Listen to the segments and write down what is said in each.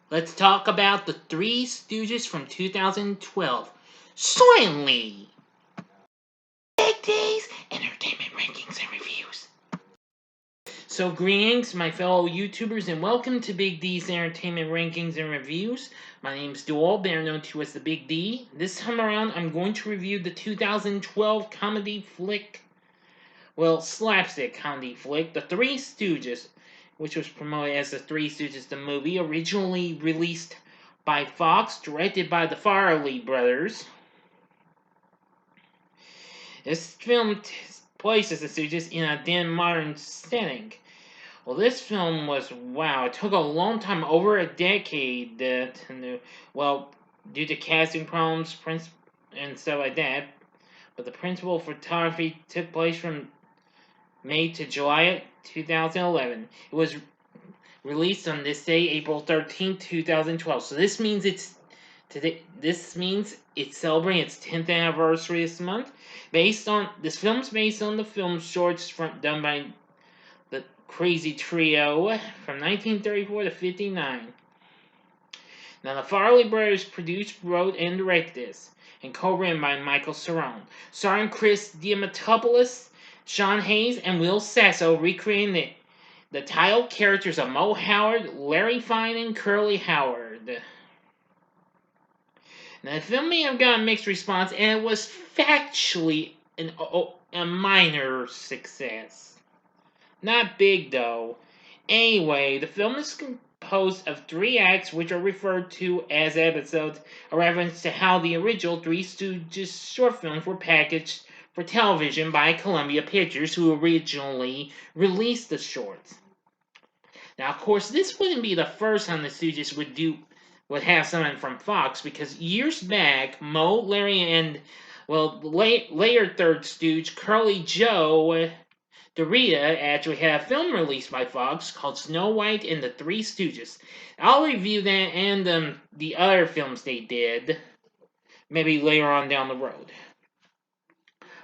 Let's talk about the Three Stooges from 2012. Soilly! Big D's Entertainment Rankings and Reviews. So greetings, my fellow YouTubers, and welcome to Big D's Entertainment Rankings and Reviews. My name's Dual, better known to as the Big D. This time around, I'm going to review the 2012 comedy flick, slapstick comedy flick, The Three Stooges, which was promoted as The Three Stooges the movie, originally released by Fox, directed by the Farrelly brothers. This film takes place as the Stooges in a then modern setting. Well, this film was, it took a long time, over a decade, due to casting problems, and stuff like that. But the principal photography took place from May to July 2011. It was released on this day, April 13th, 2012. So this means it's celebrating its 10th anniversary this month. This film's based on the film shorts done by the Crazy Trio from 1934 to 59. Now, the Farrelly brothers produced, wrote, and directed this, and co-written by Michael Cerrone, starring Chris Diamontopolus, Sean Hayes, and Will Sasso, recreating the title characters of Moe Howard, Larry Fine, and Curly Howard. Now, the film may have gotten mixed response, and it was factually a minor success. Not big, though. Anyway, the film is composed of 3 acts, which are referred to as episodes, a reference to how the original Three Stooges short films were packaged for television by Columbia Pictures, who originally released the shorts. Now, of course, this wouldn't be the first time the Stooges would have someone from Fox, because years back, Moe, Larry, and, later third Stooge, Curly Joe DeRita, actually had a film released by Fox called Snow White and the Three Stooges. I'll review that and the other films they did, maybe later on down the road.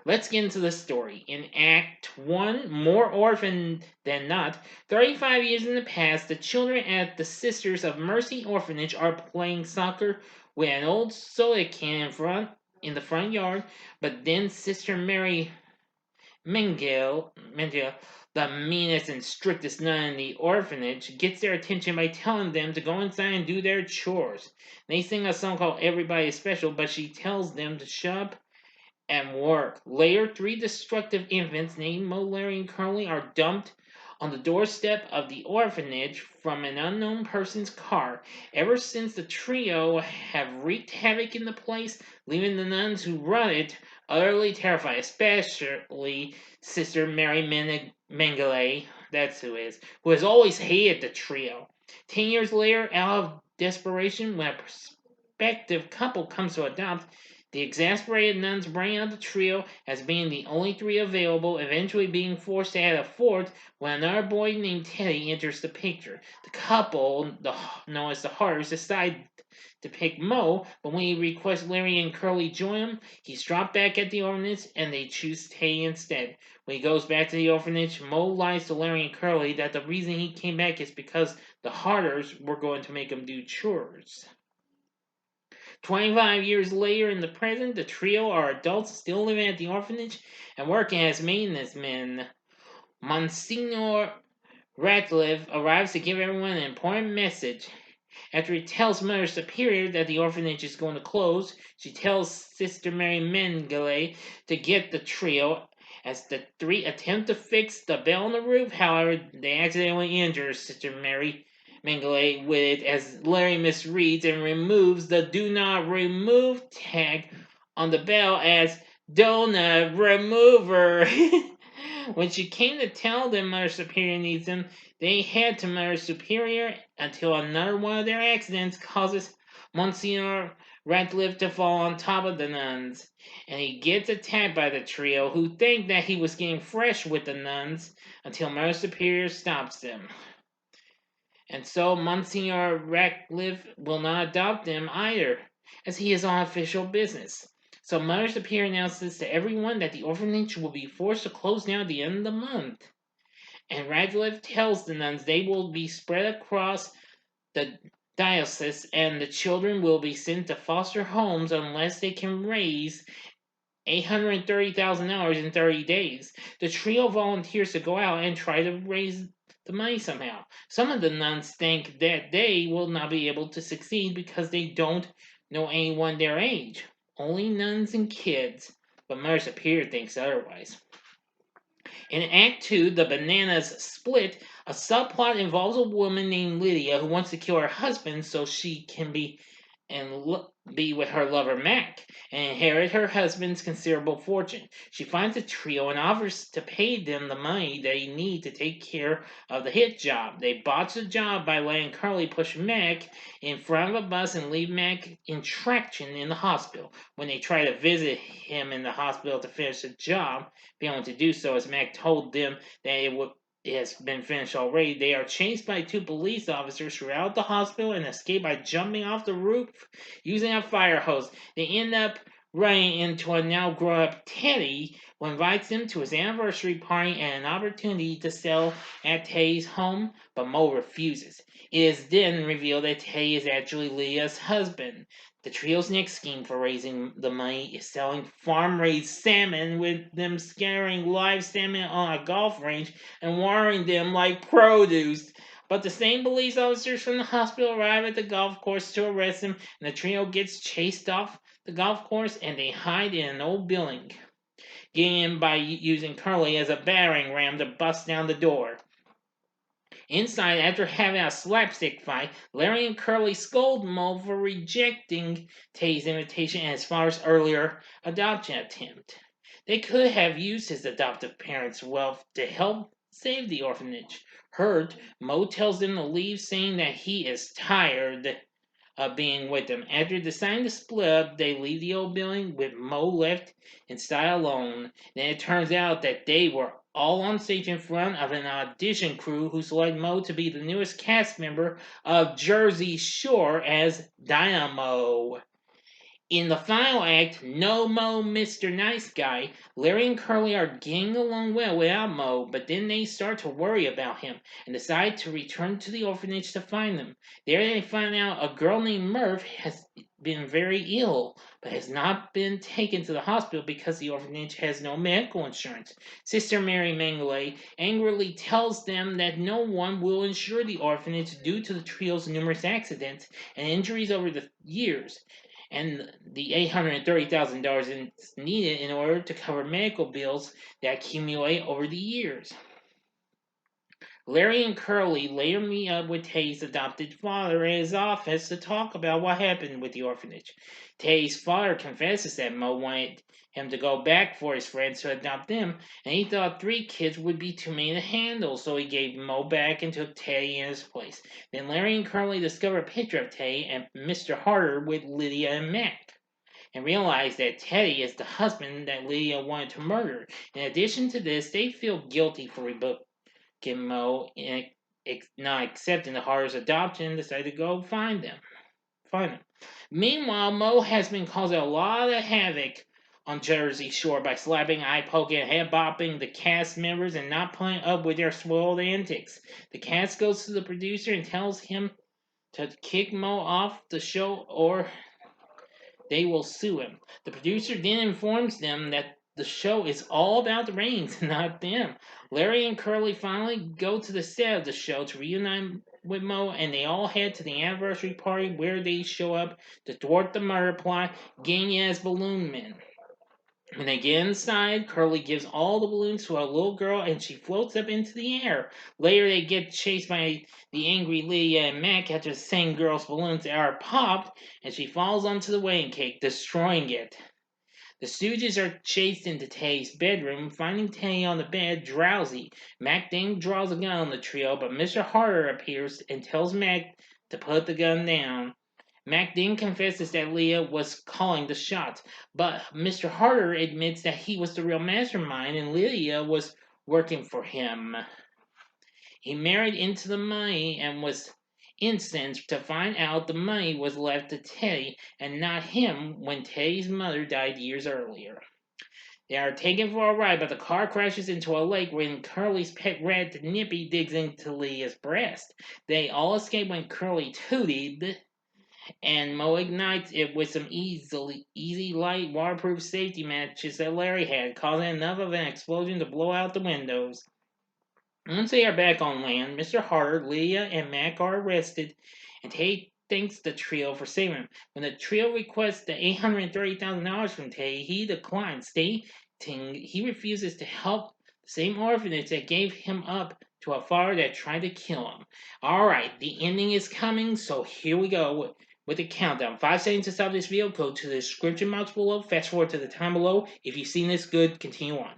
Let's get into the story. In Act 1, more orphan than not, 35 years in the past, the children at the Sisters of Mercy Orphanage are playing soccer with an old soda can in the front yard, but then Sister Mary Mengele, the meanest and strictest nun in the orphanage, gets their attention by telling them to go inside and do their chores. They sing a song called Everybody is Special, but she tells them to shut up and work. Later, 3 destructive infants named Moe, Larry, and Curly are dumped on the doorstep of the orphanage from an unknown person's car. Ever since, the trio have wreaked havoc in the place, leaving the nuns who run it utterly terrified, especially Sister Mary Mengele, that's who has always hated the trio. 10 years later, out of desperation, when a prospective couple comes to adopt, the exasperated nuns bring out the trio as being the only 3 available, eventually being forced to add a 4th when another boy named Teddy enters the picture. The couple, known as the Harters, decide to pick Moe, but when he requests Larry and Curly join him, he's dropped back at the orphanage and they choose Teddy instead. When he goes back to the orphanage, Moe lies to Larry and Curly that the reason he came back is because the Harters were going to make him do chores. 25 years later, in the present, the trio are adults still living at the orphanage and working as maintenance men. Monsignor Ratcliffe arrives to give everyone an important message. After he tells Mother Superior that the orphanage is going to close, she tells Sister Mary Mengele to get the trio. As the 3 attempt to fix the bell on the roof, however, they accidentally injure Sister Mary Mengele with it as Larry misreads and removes the Do Not Remove tag on the bell as Donut Remover. When she came to tell them Mother Superior needs them, they head to Mother Superior until another one of their accidents causes Monsignor Ratcliffe to fall on top of the nuns, and he gets attacked by the trio, who think that he was getting fresh with the nuns until Mother Superior stops them. And so Monsignor Ratcliffe will not adopt them either, as he is on official business. So Mother Superior announces to everyone that the orphanage will be forced to close down at the end of the month. and Radcliffe tells the nuns they will be spread across the diocese and the children will be sent to foster homes unless they can raise $830,000 in 30 days. The trio volunteers to go out and try to raise the money somehow. Some of the nuns think that they will not be able to succeed because they don't know anyone their age. Only nuns and kids. But Mother Superior thinks otherwise. In Act 2, The Bananas Split, a subplot involves a woman named Lydia who wants to kill her husband so she can be with her lover Mac and inherit her husband's considerable fortune. She finds a trio and offers to pay them the money they need to take care of the hit job. They botch the job by letting Curly push Mac in front of a bus and leave Mac in traction in the hospital. When they try to visit him in the hospital to finish the job, failing to do so as Mac told them that it has been finished already. They are chased by two police officers throughout the hospital and escape by jumping off the roof using a fire hose. They end up running into a now grown up Teddy who invites them to his anniversary party and an opportunity to sell at Teddy's home, but Mo refuses. It is then revealed that Teddy is actually Lydia's husband. The trio's next scheme for raising the money is selling farm-raised salmon, with them scattering live salmon on a golf range and watering them like produce. But the same police officers from the hospital arrive at the golf course to arrest him, and the trio gets chased off the golf course and they hide in an old building, getting in by using Curly as a battering ram to bust down the door. Inside, after having a slapstick fight, Larry and Curly scold Mo for rejecting Tay's invitation and his father's earlier adoption attempt. They could have used his adoptive parents' wealth to help save the orphanage. Hurt, Mo tells them to leave, saying that he is tired of being with them. After deciding to split up, they leave the old building with Mo left inside alone. Then it turns out that they were all on stage in front of an audition crew who select Mo to be the newest cast member of Jersey Shore as Dynamo. In the final act, No Mo, Mr. Nice Guy, Larry and Curly are getting along well without Mo, but then they start to worry about him and decide to return to the orphanage to find them. There they find out a girl named Murph has been very ill, but has not been taken to the hospital because the orphanage has no medical insurance. Sister Mary Mangele angrily tells them that no one will insure the orphanage due to the trio's numerous accidents and injuries over the years, and the $830,000 is needed in order to cover medical bills that accumulate over the years. Larry and Curly later meet up with Tay's adopted father in his office to talk about what happened with the orphanage. Tay's father confesses that Mo wanted him to go back for his friends to adopt them, and he thought 3 kids would be too many to handle, so he gave Mo back and took Tay in his place. Then Larry and Curly discover a picture of Tay and Mr. Harder with Lydia and Mac, and realize that Teddy is the husband that Lydia wanted to murder. In addition to this, they feel guilty for rebuking Mo and not accepting the Harder's adoption and decide to go find them. Meanwhile, Mo has been causing a lot of havoc on Jersey Shore by slapping, eye poking, and head bopping the cast members and not putting up with their spoiled antics. The cast goes to the producer and tells him to kick Mo off the show or they will sue him. The producer then informs them that the show is all about the ratings and not them. Larry and Curly finally go to the set of the show to reunite with Mo, and they all head to the anniversary party where they show up to thwart the murder plot, getting as balloon men. When they get inside, Curly gives all the balloons to a little girl and she floats up into the air. Later, they get chased by the angry Lydia and Mac after the same girl's balloons are popped and she falls onto the wedding cake, destroying it. The Stooges are chased into Tay's bedroom, finding Tay on the bed, drowsy. Mac then draws a gun on the trio, but Mr. Harder appears and tells Mac to put the gun down. Mac then confesses that Leah was calling the shots, but Mr. Harder admits that he was the real mastermind and Lydia was working for him. He married into the money and was incensed to find out the money was left to Teddy and not him when Teddy's mother died years earlier. They are taken for a ride, but the car crashes into a lake when Curly's pet rat Nippy digs into Leah's breast. They all escape when Curly tooted, and Mo ignites it with some easy light, waterproof safety matches that Larry had, causing enough of an explosion to blow out the windows. Once they are back on land, Mr. Harder, Leah, and Mac are arrested, and Tay thanks the trio for saving him. When the trio requests the $830,000 from Tay, he declines, stating he refuses to help the same orphanage that gave him up to a father that tried to kill him. Alright, the ending is coming, so here we go with the countdown. 5 seconds to stop this video. Go to the description box below. Fast forward to the time below. If you've seen this, good. Continue on.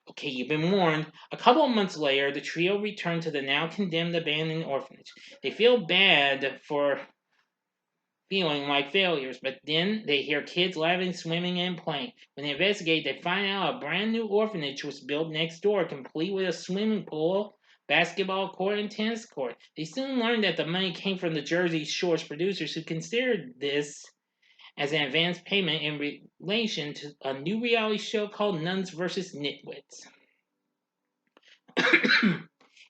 Okay, you've been warned. A couple of months later, the trio return to the now condemned abandoned orphanage. They feel bad for feeling like failures, but then they hear kids laughing, swimming, and playing. When they investigate, they find out a brand new orphanage was built next door, complete with a swimming pool, basketball court, and tennis court. They soon learn that the money came from the Jersey Shore's producers, who considered this as an advance payment in relation to a new reality show called Nuns vs. Nitwits.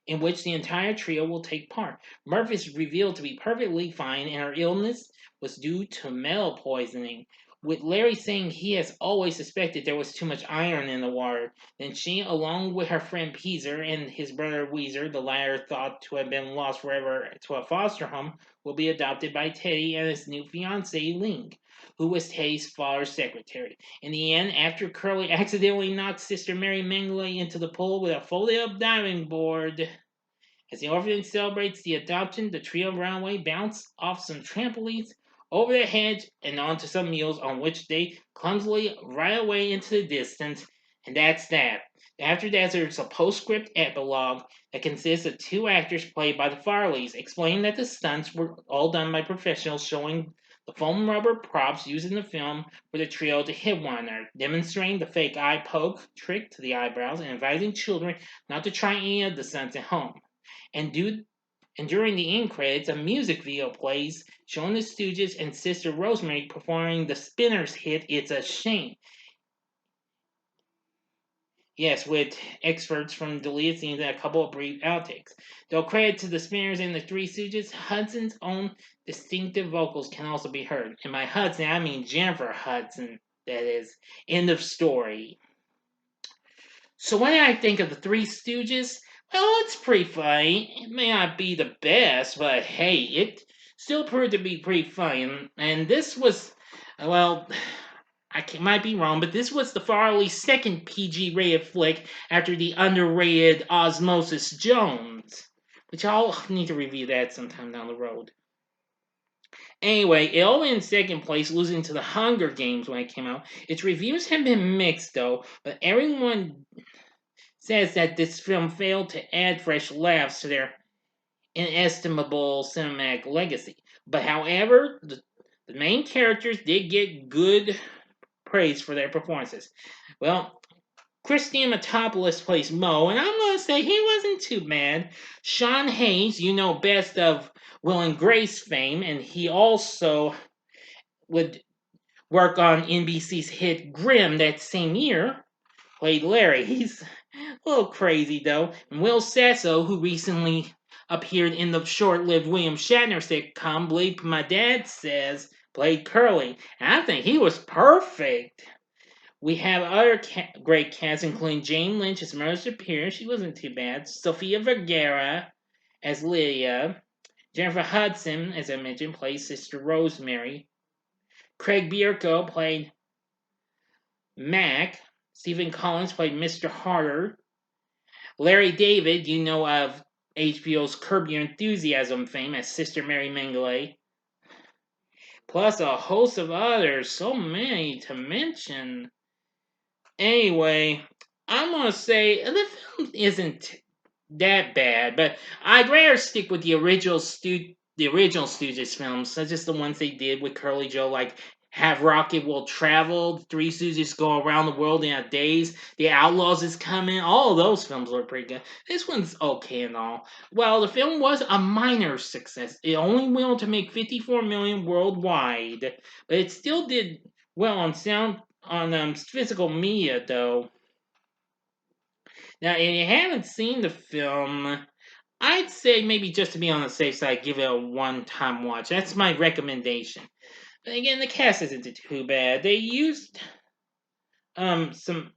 In which the entire trio will take part. Murph is revealed to be perfectly fine, and her illness was due to metal poisoning, with Larry saying he has always suspected there was too much iron in the water. Then she, along with her friend Peezer and his brother Weezer, the latter thought to have been lost forever to a foster home, will be adopted by Teddy and his new fiancée Ling, who was Teddy's father's secretary. In the end, after Curly accidentally knocks Sister Mary Mengele into the pool with a folded-up diving board, as the orphanage celebrates the adoption, the trio runaway bounce off some trampolines, over the hedge, and onto some mules on which they clumsily ride away into the distance, and that's that. After that, there's a postscript epilogue that consists of 2 actors played by the Farleys, explaining that the stunts were all done by professionals, showing the foam rubber props used in the film for the trio to hit one another, demonstrating the fake eye poke trick to the eyebrows, and advising children not to try any of the stunts at home. And, during the end credits, a music video plays showing the Stooges and Sister Rosemary performing the Spinners hit It's a Shame. Yes, with excerpts from deleted scenes and a couple of brief outtakes. Though credit to the Spinners and the Three Stooges, Hudson's own distinctive vocals can also be heard. And by Hudson, I mean Jennifer Hudson, that is. End of story. So what did I think of the Three Stooges? Well, it's pretty funny. It may not be the best, but hey, it still proved to be pretty funny. And this was, well, might be wrong, but this was the Farley's second PG-rated flick after the underrated Osmosis Jones, which I'll need to review that sometime down the road. Anyway, it all in second place, losing to the Hunger Games when it came out. Its reviews have been mixed, though, but everyone says that this film failed to add fresh laughs to their inestimable cinematic legacy. But however, the main characters did get good praise for their performances. Well, Chris Diamontopolus plays Mo, and I'm going to say he wasn't too bad. Sean Hayes, you know best of Will and Grace fame, and he also would work on NBC's hit Grimm that same year, played Larry. He's a little crazy, though. And Will Sasso, who recently appeared in the short-lived William Shatner sitcom Bleep My Dad Says, played Curly. And I think he was perfect. We have other great casts, including Jane Lynch as Marissa Pierce. She wasn't too bad. Sofia Vergara as Lydia. Jennifer Hudson, as I mentioned, plays Sister Rosemary. Craig Bierko played Mac. Stephen Collins played Mr. Harder. Larry David, you know of HBO's Curb Your Enthusiasm fame as Sister Mary Mengele. Plus a host of others, so many to mention. Anyway, I'm gonna say the film isn't that bad, but I'd rather stick with the original Stooges films, such as the ones they did with Curly Joe, like Have Rocket will travel. The Three Stooges go around the world in a daze. The Outlaws is coming. All of those films were pretty good. This one's okay and all. Well, the film was a minor success. It only went on to make 54 million worldwide, but it still did well on physical media though. Now, if you haven't seen the film, I'd say maybe just to be on the safe side, give it a one-time watch. That's my recommendation. But again, the cast isn't too bad. They used some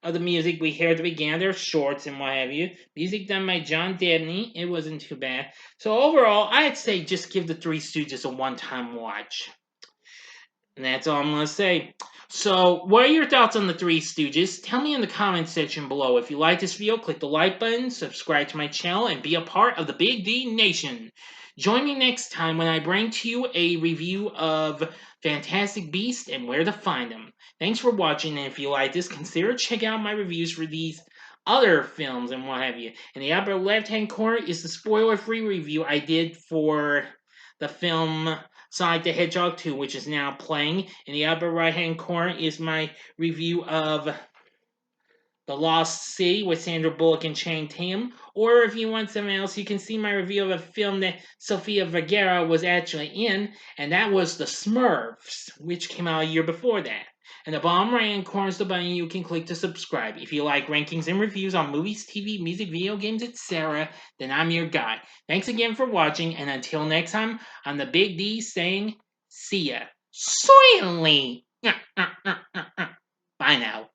of the music we heard at the beginning, their shorts and what have you. Music done by John Debney. It wasn't too bad. So overall, I'd say just give the Three Stooges a one-time watch. And that's all I'm going to say. So, what are your thoughts on the Three Stooges? Tell me in the comments section below. If you like this video, click the like button, subscribe to my channel, and be a part of the Big D Nation. Join me next time when I bring to you a review of Fantastic Beasts and Where to Find Them. Thanks for watching, and if you like this, consider checking out my reviews for these other films and what have you. In the upper left-hand corner is the spoiler-free review I did for the film Sonic the Hedgehog 2, which is now playing. In the upper right-hand corner is my review of The Lost City with Sandra Bullock and Channing Tatum. Or if you want something else, you can see my review of a film that Sofia Vergara was actually in, and that was The Smurfs, which came out a year before that. In the bottom right-hand corner is the button you can click to subscribe. If you like rankings and reviews on movies, TV, music, video games, etc., then I'm your guy. Thanks again for watching, and until next time, I'm the Big D saying, see ya. Certainly. Bye now.